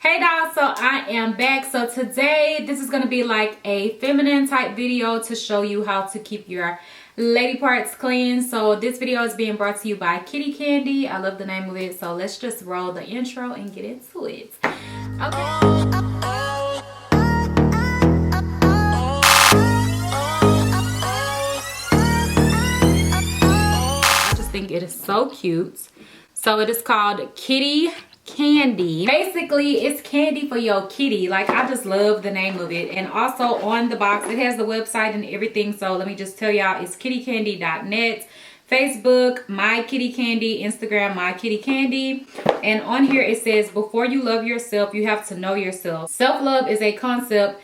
Hey dolls, so I am back. So today this is going to be like a feminine type video to show you how to keep your lady parts clean. So this video is being brought to you by Kitty Candy. I love the name of it. So let's just roll the intro and get into it. Okay. I just think it is so cute. So it is called Kitty Candy. Basically it's candy for your kitty. Like, I just love the name of it. And also on the box it has the website and everything. So let me just tell y'all, it's kittycandy.net, Facebook mykittycandy, Instagram mykittycandy. And on here it says, before you love yourself, you have to know yourself. Self-love is a concept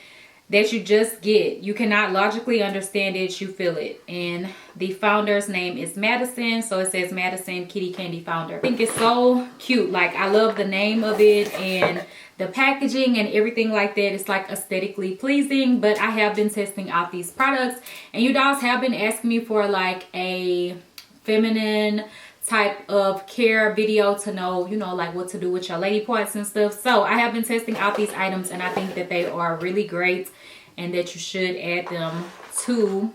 that you just get. You cannot logically understand it, you feel it. And the founder's name is Madison, so it says Madison Kitty Candy founder. I think it's so cute. Like, I love the name of it and the packaging and everything like that. It's like aesthetically pleasing. But I have been testing out these products and you guys have been asking me for like a feminine type of care video to know, you know, like what to do with your lady parts and stuff. So I have been testing out these items and I think that they are really great and that you should add them to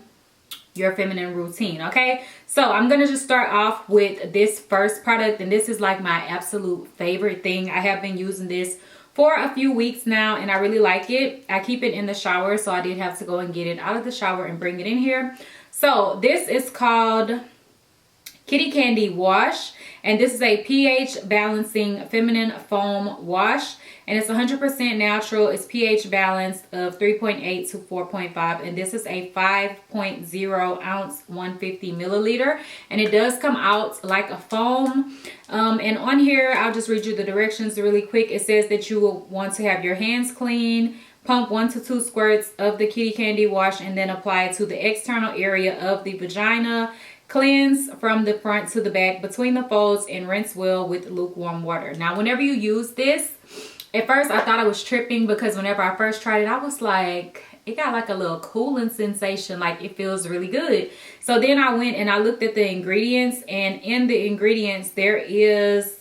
your feminine routine. Okay, so I'm gonna just start off with this first product, and this is like my absolute favorite thing. I have been using this for a few weeks now and I really like it. I keep it in the shower, so I did have to go and get it out of the shower and bring it in here. So this is called Kitty Candy Wash, and this is a pH balancing feminine foam wash, and it's 100% natural. It's pH balanced of 3.8 to 4.5, and this is a 5.0 ounce 150 milliliter, and it does come out like a foam. And on here I'll just read you the directions really quick. It says that you will want to have your hands clean, pump 1 to 2 squirts of the Kitty Candy wash, and then apply it to the external area of the vagina. Cleanse from the front to the back between the folds and rinse well with lukewarm water. Now, whenever you use this, at first I thought I was tripping because whenever I first tried it, I was like, it got like a little cooling sensation, like it feels really good. So then I went and I looked at the ingredients, and in the ingredients there is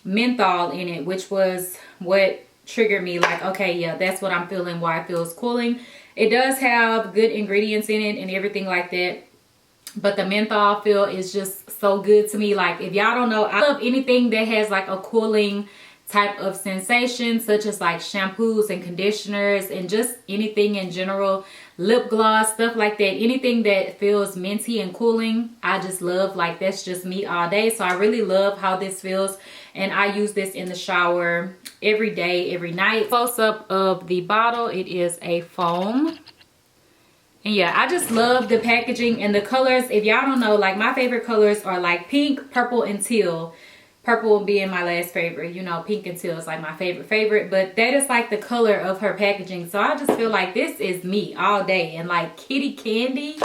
menthol in it, which was what triggered me, like, okay, yeah, that's what I'm feeling, why it feels cooling. It does have good ingredients in it and everything like that. But the menthol feel is just so good to me. Like, if y'all don't know, I love anything that has like a cooling type of sensation, such as like shampoos and conditioners and just anything in general, lip gloss, stuff like that. Anything that feels minty and cooling, I just love. Like, that's just me all day. So I really love how this feels, and I use this in the shower every day, every night. Close up of the bottle, it is a foam. And yeah, I just love the packaging and the colors. If y'all don't know, like, my favorite colors are like pink, purple, and teal. Purple being my last favorite. You know, pink and teal is like my favorite. But that is like the color of her packaging. So I just feel like this is me all day. And like Kitty Candy,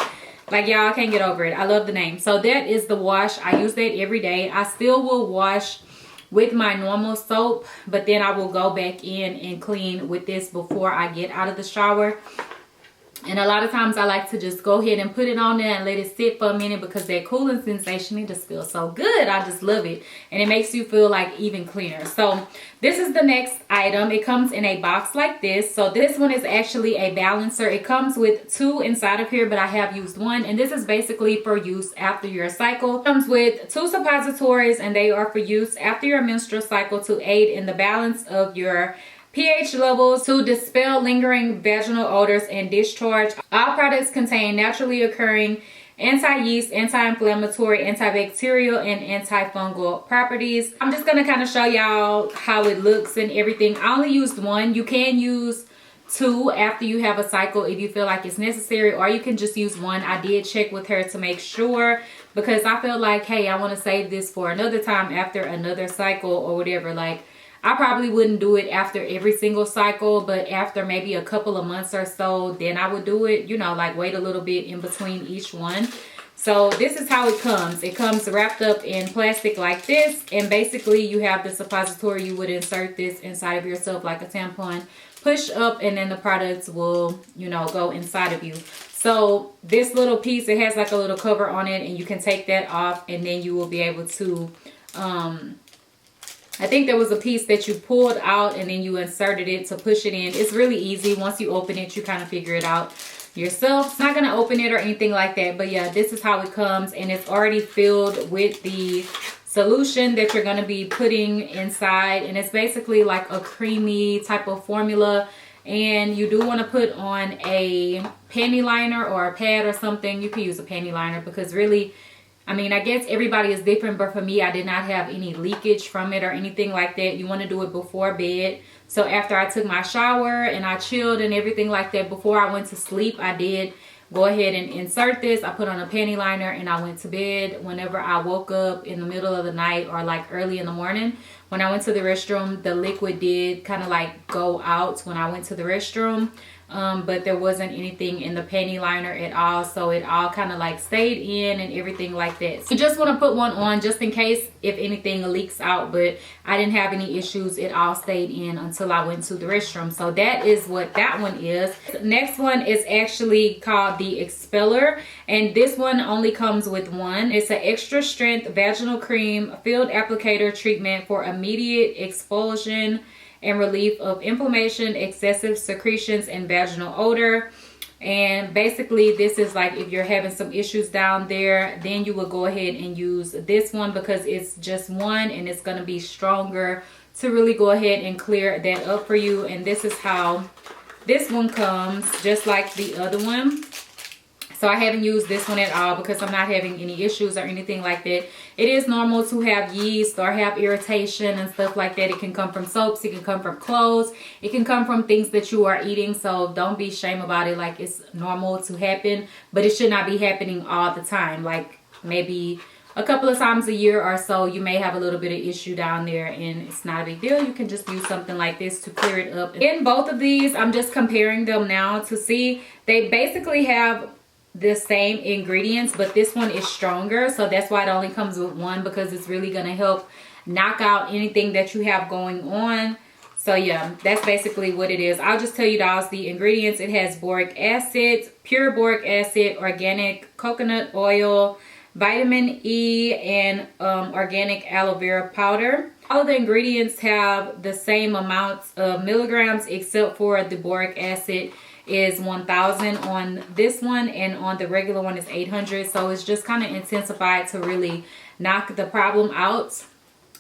like, y'all can't get over it. I love the name. So that is the wash. I use that every day. I still will wash with my normal soap, but then I will go back in and clean with this before I get out of the shower. And a lot of times I like to just go ahead and put it on there and let it sit for a minute, because that cooling sensation, it just feels so good. I just love it. And it makes you feel like even cleaner. So this is the next item. It comes in a box like this. So this one is actually a balancer. It comes with 2 inside of here, but I have used 1. And this is basically for use after your cycle. It comes with 2 suppositories, and they are for use after your menstrual cycle to aid in the balance of your pH levels, to dispel lingering vaginal odors and discharge. All products contain naturally occurring anti-yeast, anti-inflammatory, antibacterial, and antifungal properties. I'm just gonna kind of show y'all how it looks and everything. I only used 1. You can use 2 after you have a cycle if you feel like it's necessary, or you can just use 1. I did check with her to make sure, because I feel like, hey, I want to save this for another time after another cycle or whatever. Like, I probably wouldn't do it after every single cycle, but after maybe a couple of months or so, then I would do it, you know, like wait a little bit in between each one. So this is how it comes. It comes wrapped up in plastic like this, and basically you have the suppository. You would insert this inside of yourself like a tampon, push up, and then the products will, you know, go inside of you. So this little piece, it has like a little cover on it, and you can take that off, and then you will be able to I think there was a piece that you pulled out and then you inserted it to push it in. It's really easy. Once you open it, you kind of figure it out yourself. It's not going to open it or anything like that, but yeah, this is how it comes, and it's already filled with the solution that you're going to be putting inside, and it's basically like a creamy type of formula. And you do want to put on a panty liner or a pad or something. You can use a panty liner because really, I mean, I guess everybody is different, but for me, I did not have any leakage from it or anything like that. You want to do it before bed. So after I took my shower and I chilled and everything like that, before I went to sleep, I did go ahead and insert this. I put on a panty liner and I went to bed. Whenever I woke up in the middle of the night or like early in the morning, when I went to the restroom, the liquid did kind of like go out when I went to the restroom. But there wasn't anything in the panty liner at all, so it all kind of like stayed in and everything like that. So you just want to put one on just in case if anything leaks out, but I didn't have any issues. It all stayed in until I went to the restroom. So that is what that one is. Next one is actually called the Expeller, and this one only comes with one. It's an extra strength vaginal cream field applicator treatment for immediate expulsion and relief of inflammation, excessive secretions, and vaginal odor. And basically this is like if you're having some issues down there, then you will go ahead and use this one because it's just one and it's going to be stronger to really go ahead and clear that up for you. And this is how this one comes, just like the other one. So I haven't used this one at all because I'm not having any issues or anything like that. It is normal to have yeast or have irritation and stuff like that. It can come from soaps. It can come from clothes. It can come from things that you are eating. So don't be ashamed about it. Like, it's normal to happen, but it should not be happening all the time. Like maybe a couple of times a year or so, you may have a little bit of issue down there and it's not a big deal. You can just use something like this to clear it up. In both of these, I'm just comparing them now to see. They basically have the same ingredients, but this one is stronger, so that's why it only comes with one, because it's really going to help knock out anything that you have going on. So yeah, that's basically what it is. I'll just tell you guys the ingredients. It has boric acid, pure boric acid, organic coconut oil, vitamin E, and organic aloe vera powder. All of the ingredients have the same amounts of milligrams, except for the boric acid is 1000 on this one, and on the regular one is 800. So it's just kind of intensified to really knock the problem out.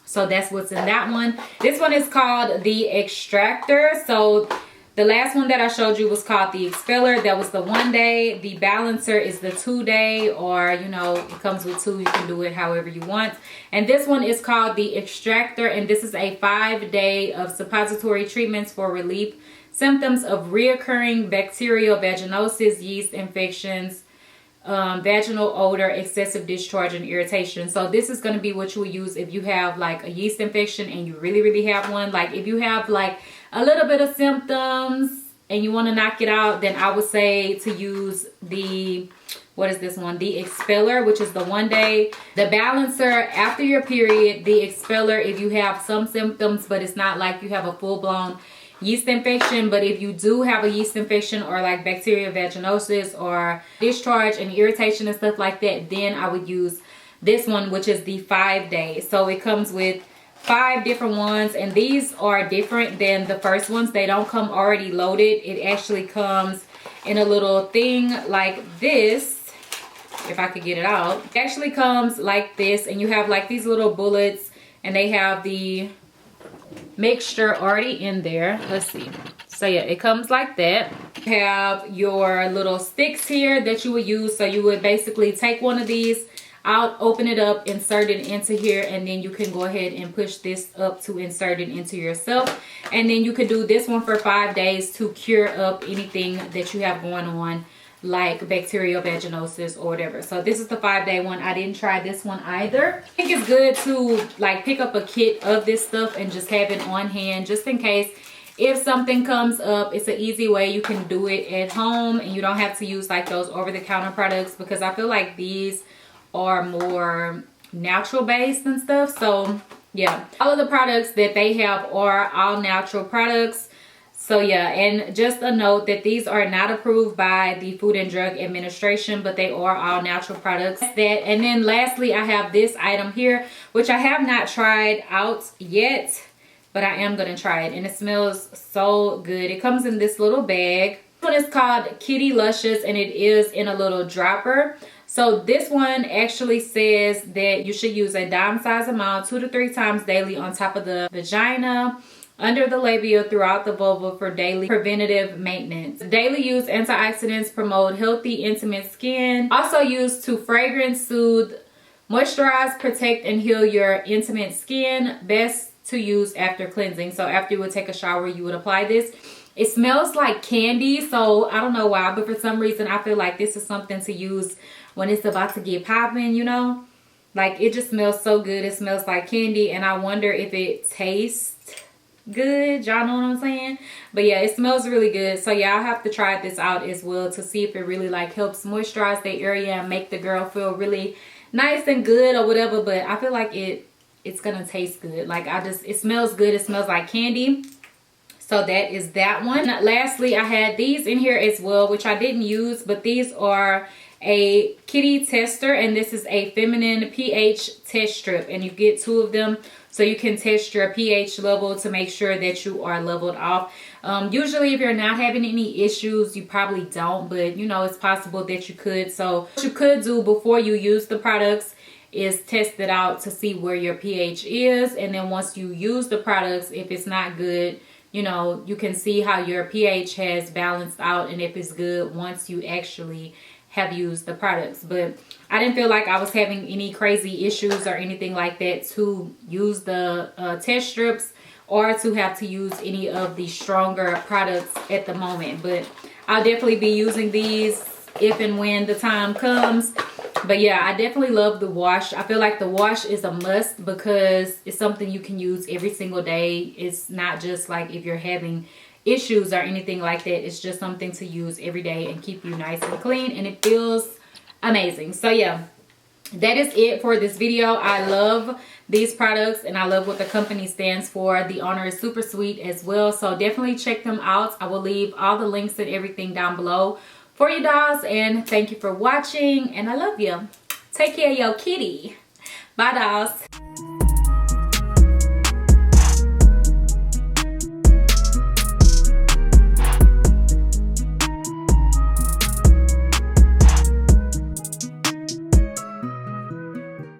So that's what's in that one. This one is called the Extractor. So the last one that I showed you was called the Expeller. That was the 1 day. The Balancer is the 2 day, or you know, it comes with two. You can do it however you want. And this one is called the Extractor, and this is a 5 day of suppository treatments for relief symptoms of reoccurring bacterial vaginosis, yeast infections, vaginal odor, excessive discharge, and irritation. So this is going to be what you will use if you have like a yeast infection and you really have one. Like if you have like a little bit of symptoms and you want to knock it out, then I would say to use the, what is this one? The Expeller, which is the 1 day. The Balancer after your period. The Expeller if you have some symptoms, but it's not like you have a full-blown yeast infection. But if you do have a yeast infection or like bacterial vaginosis or discharge and irritation and stuff like that, then I would use this one, which is the 5 day. So it comes with 5 different ones, and these are different than the first ones. They don't come already loaded. It actually comes in a little thing like this. If I could get it out, it actually comes like this, and you have like these little bullets, and they have the mixture already in there. Let's see. So yeah, it comes like that. You have your little sticks here that you would use. So you would basically take one of these out, open it up, insert it into here, and then you can go ahead and push this up to insert it into yourself. And then you could do this one for 5 days to cure up anything that you have going on, like bacterial vaginosis or whatever. So this is the 5 day one. I didn't try this one either. I think it's good to like pick up a kit of this stuff and just have it on hand just in case if something comes up. It's an easy way you can do it at home, and you don't have to use like those over-the-counter products, because I feel like these are more natural based and stuff. So yeah, all of the products that they have are all natural products. So yeah, and just a note that these are not approved by the Food and Drug Administration, but they are all natural products. And then lastly, I have this item here, which I have not tried out yet, but I am gonna try it, and it smells so good. It comes in this little bag. This one is called Kitty Luscious, and it is in a little dropper. So this one actually says that you should use a dime size amount 2 to 3 times daily on top of the vagina, under the labia, throughout the vulva for daily preventative maintenance. Daily use antioxidants promote healthy, intimate skin. Also used to fragrance, soothe, moisturize, protect, and heal your intimate skin. Best to use after cleansing. So after you would take a shower, you would apply this. It smells like candy, so I don't know why, but for some reason I feel like this is something to use when it's about to get popping, you know? Like, it just smells so good. It smells like candy, and I wonder if it tastes good. Y'all know what I'm saying? But yeah, it smells really good. So yeah, I'll have to try this out as well to see if it really like helps moisturize the area and make the girl feel really nice and good or whatever. But I feel like it's gonna taste good. Like, it smells good. It smells like candy. So that is that one. Lastly, I had these in here as well, which I didn't use, but these are a kitty tester, and this is a feminine pH test strip, and you get 2 of them so you can test your pH level to make sure that you are leveled off. Usually if you're not having any issues, you probably don't, but you know, it's possible that you could. So what you could do before you use the products is test it out to see where your pH is, and then once you use the products, if it's not good, you know, you can see how your pH has balanced out and if it's good once you actually have used the products. But I didn't feel like I was having any crazy issues or anything like that to use the test strips or to have to use any of the stronger products at the moment. But I'll definitely be using these if and when the time comes. But yeah, I definitely love the wash. I feel like the wash is a must because it's something you can use every single day. It's not just like if you're having issues or anything like that. It's just something to use every day and keep you nice and clean, and it feels amazing. So yeah, that is it for this video. I love these products and I love what the company stands for. The owner is super sweet as well, so definitely check them out. I will leave all the links and everything down below for you dolls, and thank you for watching, and I love you. Take care of your kitty. Bye dolls.